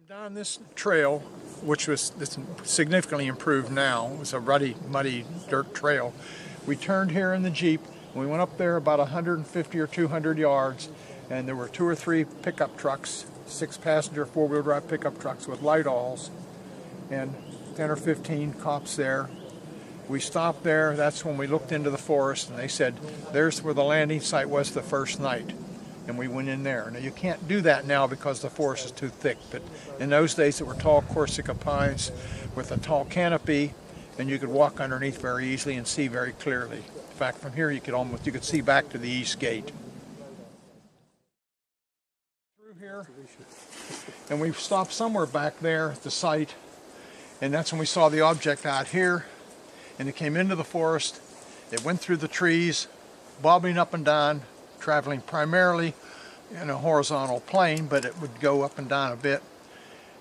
Down this trail, which was significantly improved now, it was a ruddy, muddy dirt trail. We turned here in the Jeep, and we went up there about 150 or 200 yards, and there were 2 or 3 pickup trucks, 6-passenger four-wheel drive pickup trucks with light-alls, and 10 or 15 cops there. We stopped there. That's when we looked into the forest, and they said, there's where the landing site was the first night. And we went in there. Now you can't do that now because the forest is too thick, but in those days there were tall Corsica pines with a tall canopy, and you could walk underneath very easily and see very clearly. In fact, from here you could see back to the east gate. Through here, and we stopped somewhere back there at the site, and that's when we saw the object out here, and it came into the forest. It went through the trees, bobbing up and down, traveling primarily in a horizontal plane, but it would go up and down a bit.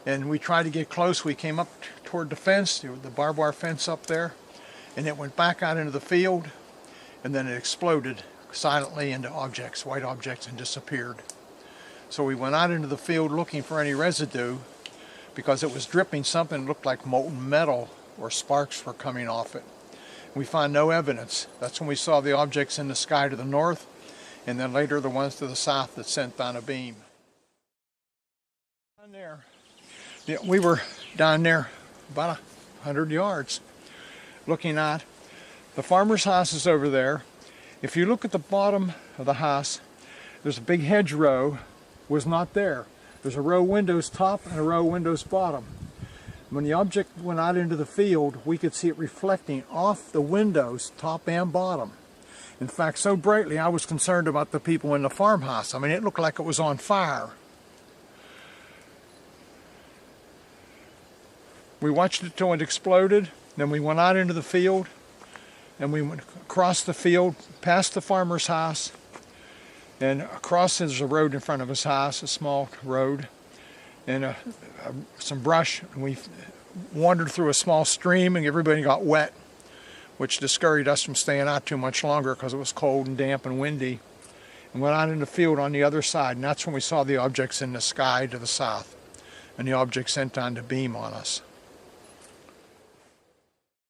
And we tried to get close. We came up toward the fence, the barbed wire fence up there, and it went back out into the field, and then it exploded silently into objects, white objects, and disappeared. So we went out into the field looking for any residue because it was dripping something that looked like molten metal or sparks were coming off it. We found no evidence. That's when we saw the objects in the sky to the north, and then later the ones to the south that sent down a beam. Down there, we were down there about 100 yards looking at the farmer's house is over there. If you look at the bottom of the house, there's a big hedgerow, was not there. There's a row of windows top and a row of windows bottom. When the object went out into the field, we could see it reflecting off the windows top and bottom. In fact, so brightly, I was concerned about the people in the farmhouse. I mean, it looked like it was on fire. We watched it till it exploded. Then we went out into the field, and we went across the field, past the farmer's house, and across there's a road in front of his house, a small road, and some brush. And we wandered through a small stream, and everybody got wet, which discouraged us from staying out too much longer because it was cold and damp and windy, and went out in the field on the other side, and that's when we saw the objects in the sky to the south, and the object sent down to beam on us.